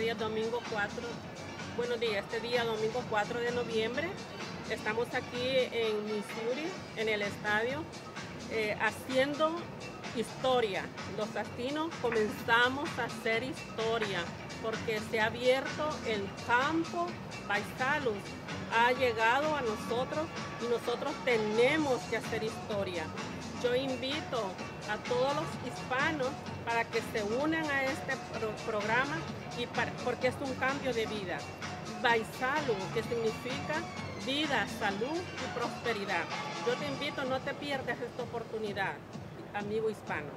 día domingo 4, buenos días, este día domingo 4 de noviembre. Estamos aquí en Missouri, en el estadio, haciendo historia. Los latinos comenzamos a hacer historia porque se ha abierto el campo. ViSalus ha llegado a nosotros y nosotros tenemos que hacer historia. Yo invito a todos los hispanos para que se unan a este programa porque es un cambio de vida. ViSalus, que significa vida, salud y prosperidad. Yo te invito, no te pierdas esta oportunidad, amigo hispano.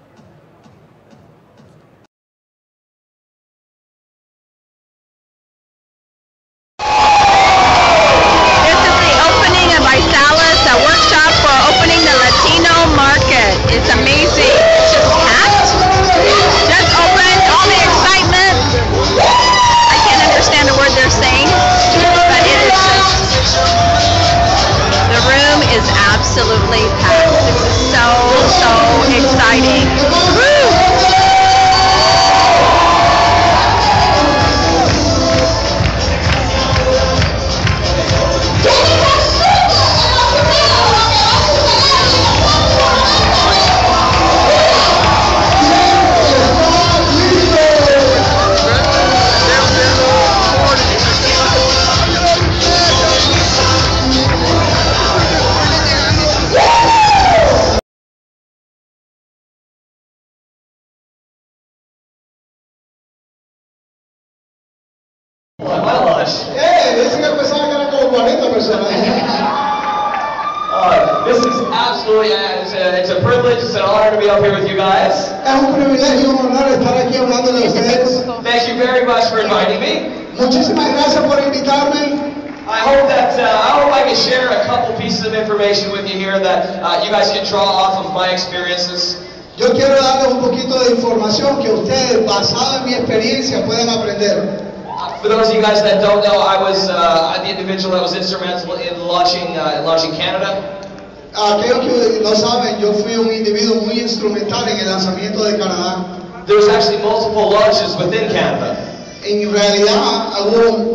This is the opening of ViSalus, a workshop for opening the Latino market. It's amazing. It's just packed. Just opened, all the excitement. I can't understand a word they're saying, but it is just, the room is absolutely packed. This is so exciting. Woo! This is absolutely, it's a privilege, it's an honor to be up here with you guys. Es un privilegio, un honor estar aquí hablando de ustedes. Thank you very much for inviting me. Muchísimas gracias por invitarme. I hope I can share a couple pieces of information with you here that you guys can draw off of my experiences. Yo quiero darles un poquito de información que ustedes, basado en mi experiencia, pueden aprender. For those of you guys that don't know, I was the individual that was instrumental in launching Canada. Aquellos que no saben, yo fui un individuo muy instrumental en el lanzamiento de Canadá. There was actually multiple launches within Canada. En realidad hubo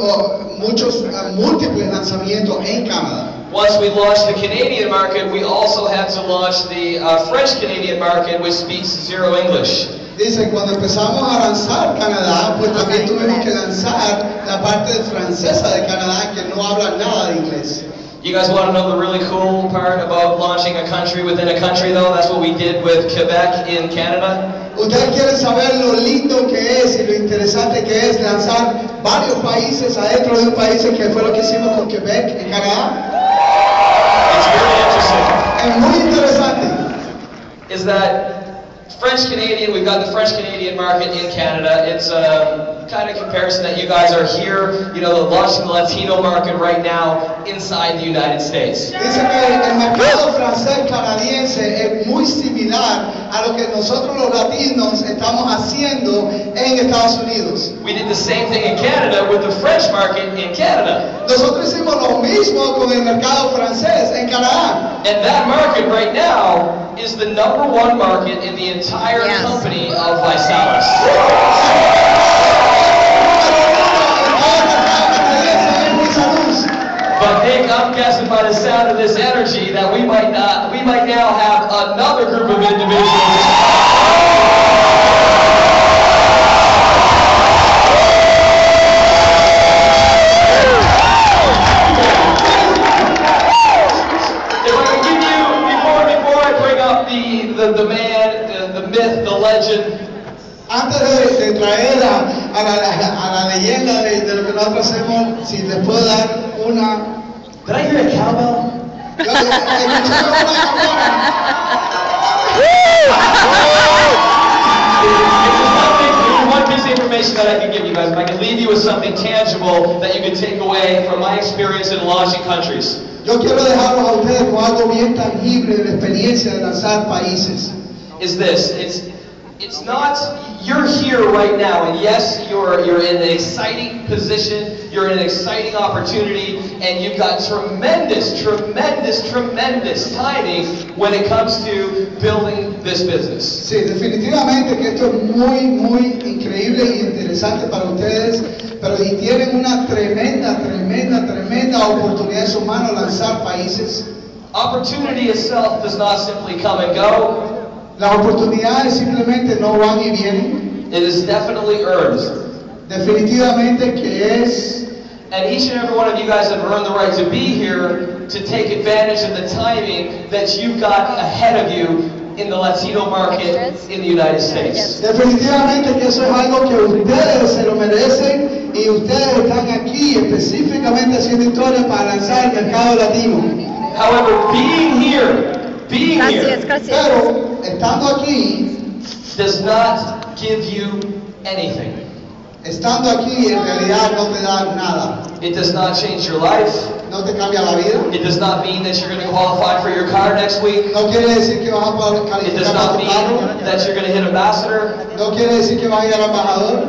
múltiples lanzamientos en Canadá. Once we launched the Canadian market, we also had to launch the French-Canadian market, which speaks zero English. Dice, cuando empezamos a lanzar Canadá, pues también tuvimos que lanzar la parte francesa de Canadá que no habla nada de inglés. You guys want to know the really cool part about launching a country within a country, though? That's what we did with Quebec in Canada. Ustedes quieren saber lo lindo que es y lo interesante que es lanzar varios países adentro de un país, que fue lo que hicimos con Quebec en Canadá. It's really interesting. Es muy interesante. Is that French-Canadian, we've got the French-Canadian market in Canada. It's a kind of comparison that you guys are here, launching the Latino market right now inside the United States. Dice que el mercado francés canadiense es muy similar a lo que nosotros los latinos estamos haciendo en Estados Unidos. We did the same thing in Canada with the French market in Canada. Nosotros hicimos lo mismo con el mercado francés en Canadá. And that market right now is the #1 market in the entire company of ViSalus. But Nick, I'm guessing by the sound of this energy that we might now have another group of individuals. The man, the myth, the legend. Antes de traer a la leyenda de lo que nosotros hacemos, si les puedo dar una... Did I hear a cowbell? One piece of information that I can give you guys, if I can leave you with something tangible that you can take away from my experience in launching countries. Yo quiero dejarlos a ustedes con algo bien tangible de la experiencia de lanzar países. Is this? It's not, you're here right now, and yes, you're in an exciting position, you're in an exciting opportunity, and you've got tremendous timing when it comes to building this business. Sí, definitivamente que esto es muy increíble y interesante para ustedes, pero y tienen una tremenda oportunidad en sus manos lanzar países. Opportunity itself does not simply come and go. Las oportunidades simplemente no van y vienen. It is definitely earned. Definitivamente que es. And each and every one of you guys have earned the right to be here to take advantage of the timing that you've got ahead of you in the Latino market in the United States. Definitivamente que eso es algo que ustedes se lo merecen y ustedes están aquí específicamente haciendo historia para lanzar el mercado latino. However, being here pero estando aquí does not give you anything. Estando aquí en realidad no te da nada. It does not change your life. No te cambia la vida. It does not mean that you're going to qualify for your car next week. No quiere decir que vas a poder calificar. It does not mean that you're going to hit ambassador. No quiere decir que vas a ir al embajador.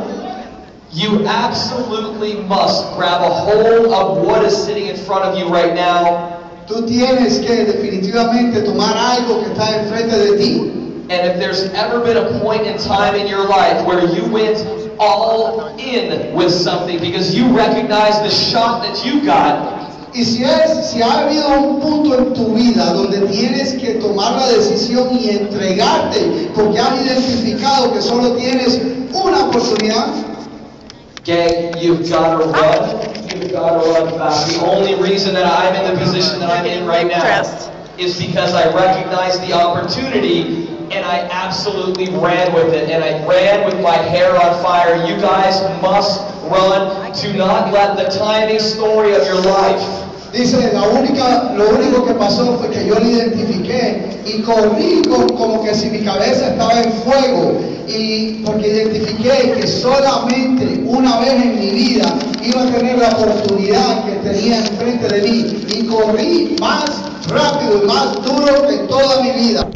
You absolutely must grab a hold of what is sitting in front of you right now. Tú tienes que definitivamente tomar algo que está enfrente de ti. And if there's ever been a point in time in your life where you went all in with something because you recognize the shot that you got, y si ha habido un punto en tu vida donde tienes que tomar la decisión y entregarte porque has identificado que solo tienes una oportunidad, gang, you've got to run. You've got to run fast. The only reason that I'm in the position that I'm in right now is because I recognized the opportunity and I absolutely ran with it. And I ran with my hair on fire. You guys must run. Do not let the timing story of your life. Dice, lo único que pasó fue que yo lo identifiqué y corrí como que si mi cabeza estaba en fuego, y porque identifiqué que solamente una vez en mi vida iba a tener la oportunidad que tenía enfrente de mí, y corrí más rápido y más duro que toda mi vida.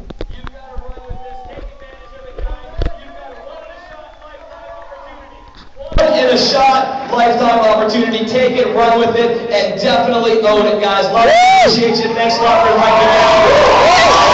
In a shot, lifetime opportunity. Take it, run with it, and definitely own it, guys. Love it. Appreciate you. Thanks a lot for inviting me down.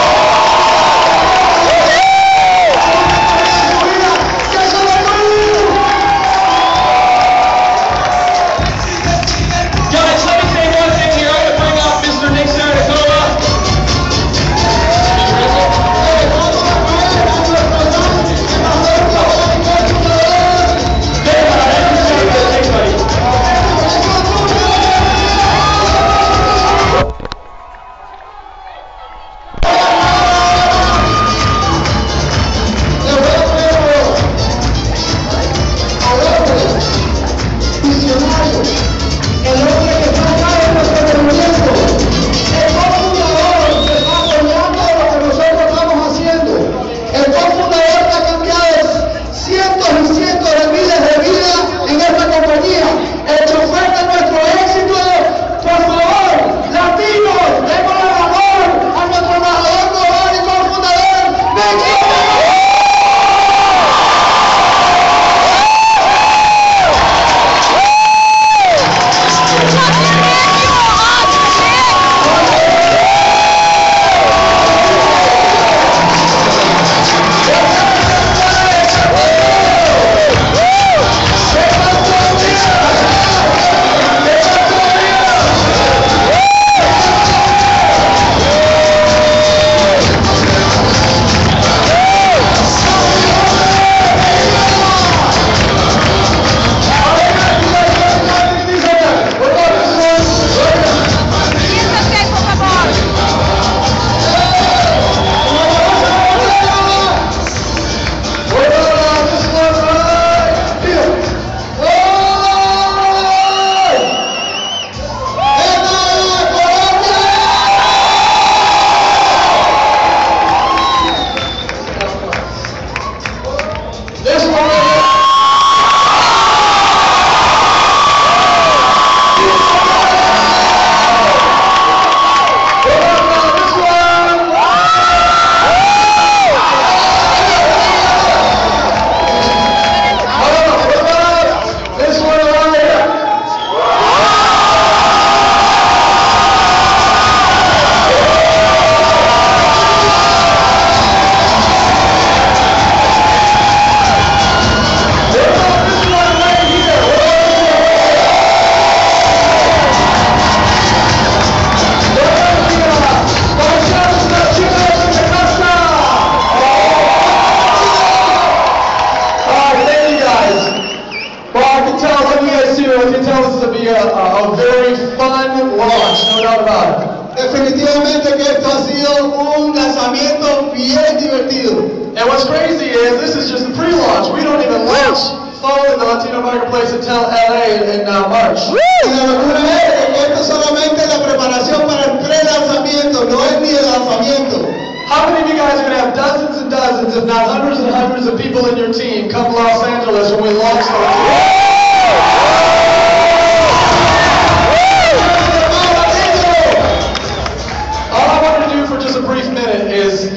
sido un lanzamiento bien divertido. And what's crazy is this is just the pre-launch. We don't even launch fully in the Latino marketplace until LA in March. Y la locura es que esto solamente es la preparación para el pre-lanzamiento, no es ni el lanzamiento. How many of you guys are going to have dozens and dozens, if not hundreds and hundreds of people in your team come to Los Angeles when we launch the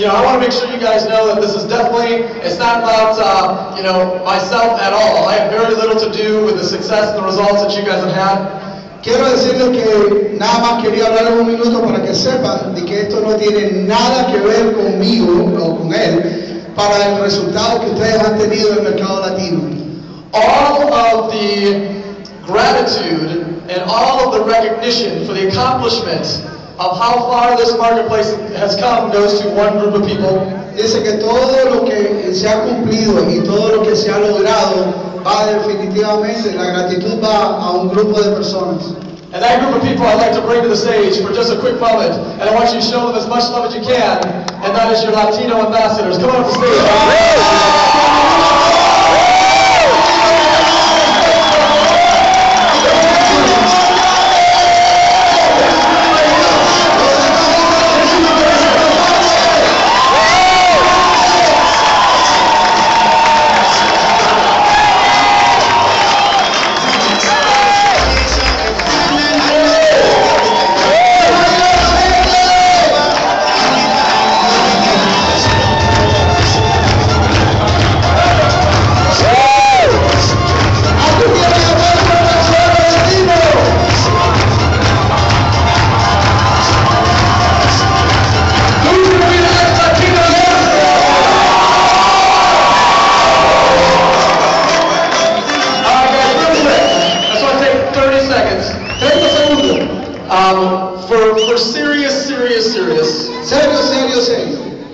I want to make sure you guys know that this is definitely, it's not about, myself at all. I have very little to do with the success and the results that you guys have had. Quiero decirles que nada más quería hablar un minuto para que sepan de que esto no tiene nada que ver conmigo o con él para el resultado que ustedes han tenido en el mercado latino. All of the gratitude and all of the recognition for the accomplishment of how far this marketplace has come goes to one group of people. Dice que todo lo que se ha cumplido y todo lo que se ha logrado va definitivamente, la gratitud va a un grupo de personas. And that group of people I'd like to bring to the stage for just a quick moment, and I want you to show them as much love as you can, and that is your Latino ambassadors. Come on up the stage.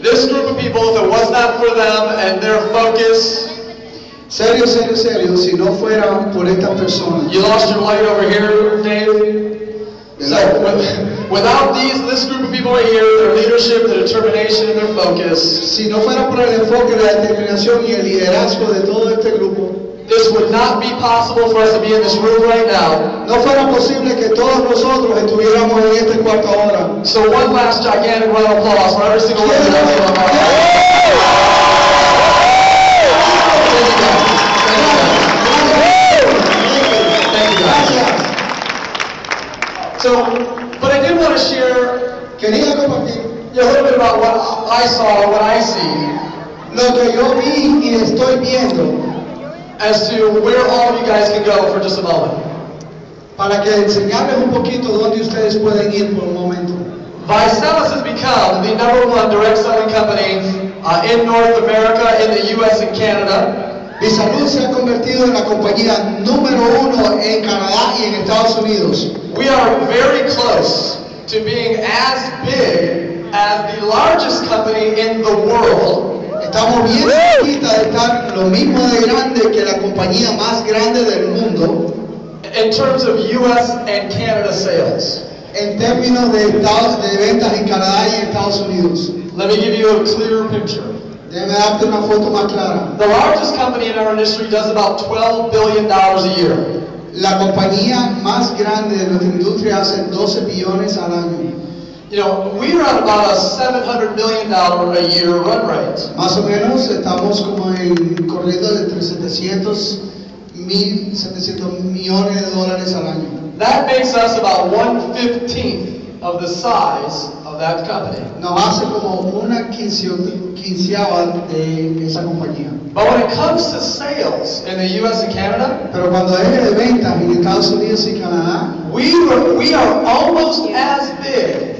This group of people, if it was not for them and their focus, serio, si no fuera por estas personas. You lost your light over here, Dave. So, without this group of people right here, their leadership, their determination, and their focus, si no fuera por el enfoque, la determinación y el liderazgo de todo este grupo, this would not be possible for us to be in this room right now. No fuera posible que todos nosotros estuviéramos en este cuarto ahora. So one last gigantic round of applause for every single one of you. Thank you guys. So, but I did want to share Quería compartir a little bit about what I saw, what I see, lo que yo vi y estoy viendo, as to where all of you guys can go for just a moment. Para que enseñarles un poquito dónde ustedes pueden ir por un momento. ViSalus has become the #1 direct selling company in North America, in the US and Canada. ViSalus se ha convertido en la compañía número 1 en Canadá y en Estados Unidos. We are very close to being as big as the largest company in the world. Estamos bien cerquita de estar lo mismo de grande que la compañía más grande del mundo. In terms of US and Canada sales. En términos de ventas en Canadá y Estados Unidos. Let me give you a clear picture. Déjame darte una foto más clara. The largest company in our industry does about $12 billion a year. La compañía más grande de nuestra industria hace 12 billones al año. You know, we're at about a $700 million a year run rate. Más o menos estamos como corriendo de entre 700 millones de dólares al año. That makes us about 1/15 of the size of that company. Nos hace como una quinceava de esa compañía. But when it comes to sales in the US and Canada, pero cuando es de ventas en Estados Unidos y Canadá, we are almost as big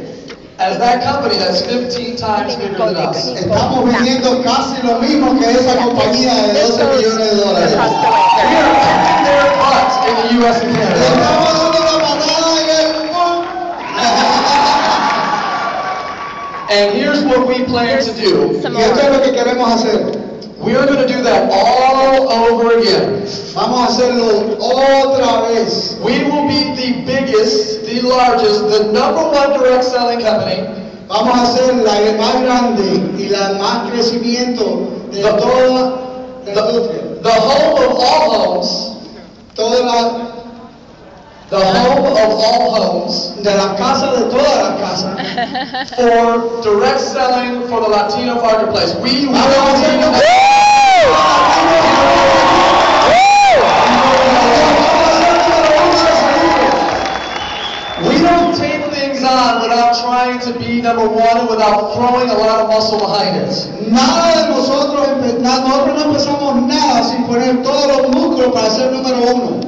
as that company that's 15 times bigger than us. Estamos vendiendo casi lo mismo que esa compañía de 12 millones de dólares. We are kicking their butts in the US and Canada. Estamos dando la patada en el mundo. And here's what we plan to do. Y esto es lo que queremos hacer. We are going to do that all over again. Vamos a hacerlo otra vez. We will be the biggest, the largest, the #1 direct selling company vamos a hacer la más grande y la más crecimiento de toda la industria. The home of all homes, the home of all homes, de la casa de todas las casas, for direct selling for the Latino marketplace. We will We don't take things on without trying to be number one and without throwing a lot of muscle behind it. Nada de nosotros no empezamos nada sin poner todos los músculos para ser número uno.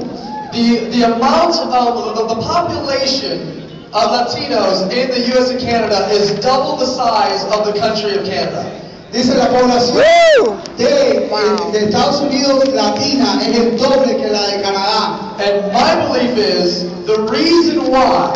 The amount of the population of Latinos in the U.S. and Canada is double the size of the country of Canada. Dice la población de Estados Unidos latina es el doble que la de Canadá. And my belief is the reason why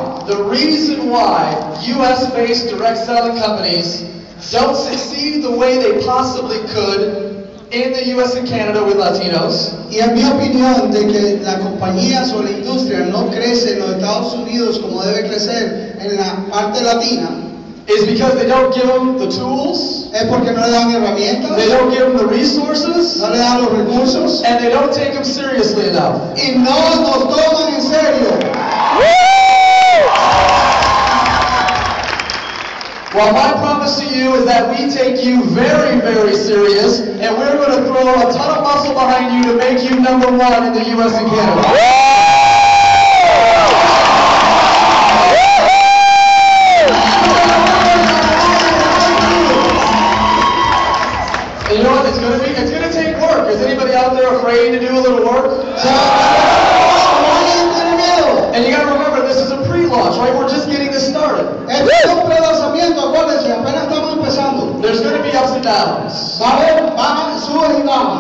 U.S.-based direct selling companies don't succeed the way they possibly could in the U.S. and Canada with Latinos. Y en mi opinión de que las compañías o la industria no crece en los Estados Unidos como debe crecer en la parte latina, is because they don't give them the tools, es porque no le dan herramientas, they don't give them the resources, no le dan los recursos, and they don't take them seriously enough. y no nos toman en serio. Well, my promise to you is that we take you very, very serious, and we're going to throw a ton of muscle behind you to make you number one in the U.S. and Canada. And you know what? It's going to take work. Is anybody out there afraid to do a little work? And you got to remember, this is a pre-launch, right? We're just getting this started. There's going to be ups and downs.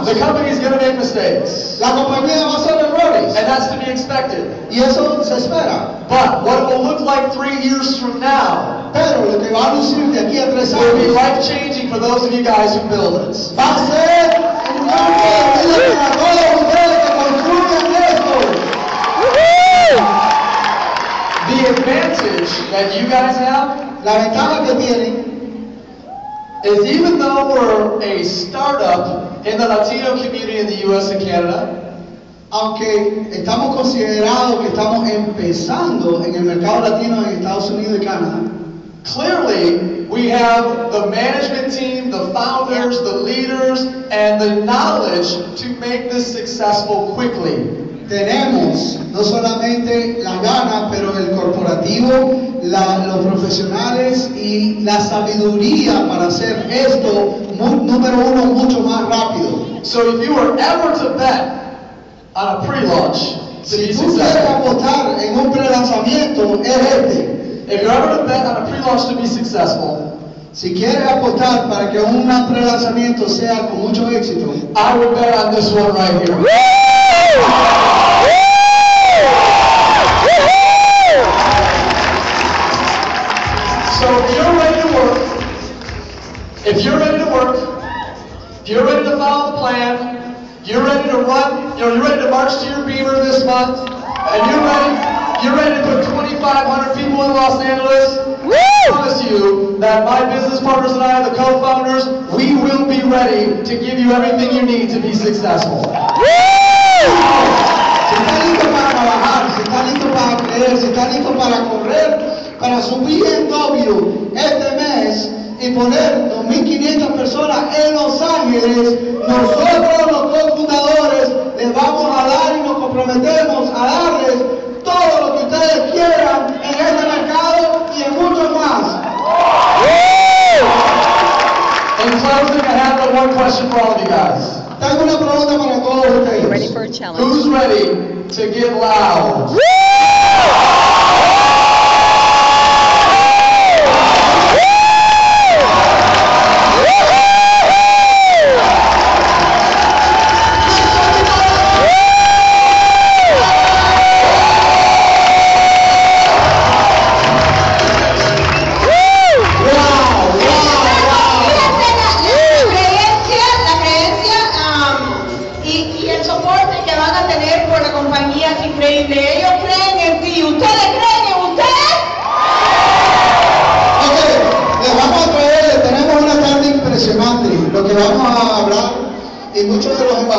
The company's going to make mistakes. And that's to be expected. But what it will look like 3 years from now will be life-changing for those of you guys who build it. The advantage that you guys have, la ventaja que tienen, is even though we're a startup in the Latino community in the U.S. and Canada, aunque estamos considerados que estamos empezando en el mercado latino en Estados Unidos y Canadá, clearly we have the management team, the founders, the leaders, and the knowledge to make this successful quickly. Tenemos no solamente la gana, pero el corporativo, los profesionales y la sabiduría para hacer esto número uno mucho más rápido. So if you were ever to bet on a pre-launch to be Si tú quieres successful, apostar en un pre-lanzamiento, es este. if you're ever to bet on a pre-launch to be successful, Si quieres apostar para que un pre-lanzamiento sea con mucho éxito, I would bet on this one right here. So if you're ready to work, if you're ready to follow the plan, you're ready to run, you're ready to march to your Beamer this month, and you're ready to put 2,500 people in Los Angeles, I promise you that my business partners and I, the co-founders, we will be ready to give you everything you need to be successful. si está listo para trabajar, si está listo para creer, si está listo para correr, para subir en W este mes y poner 2.500 personas en Los Ángeles, nosotros los cofundadores les vamos a dar y nos comprometemos a darles todo lo que ustedes quieran en este mercado y en muchos más. In closing, I have one question for all of you guys. Tengo una pregunta para todos ustedes. Ready for a challenge. Who's ready to get loud? Y el soporte que van a tener por la compañía es increíble. Ellos creen en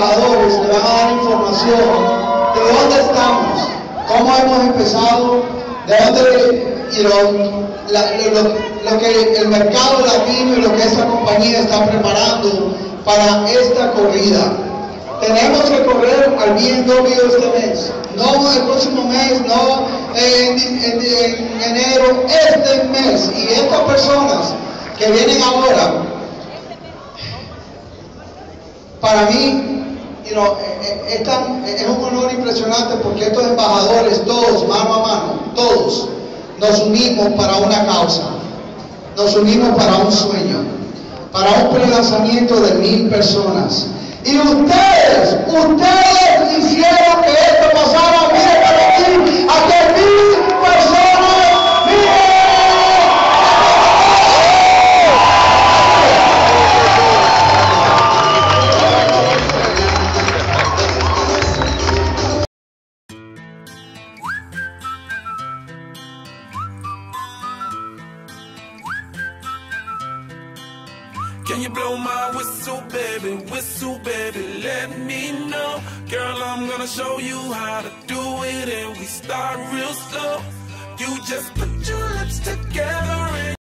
embajadores le van a dar información de dónde estamos, cómo hemos empezado, de dónde, lo que el mercado latino y lo que esta compañía está preparando para esta corrida. Tenemos que correr al BMW este mes, no el próximo mes, no en enero, este mes. Y estas personas que vienen ahora, para mí, es un honor impresionante porque estos embajadores, todos, mano a mano, todos, nos unimos para una causa, nos unimos para un sueño, para un pre-lanzamiento de 1000 personas. Y ustedes hicieron que esto pasara. Miren para aquí, a que 1000 personas, miren. Can you blow my whistle, baby, let me know. Girl, I'm gonna show you how to do it, and we start real slow. You just put your lips together and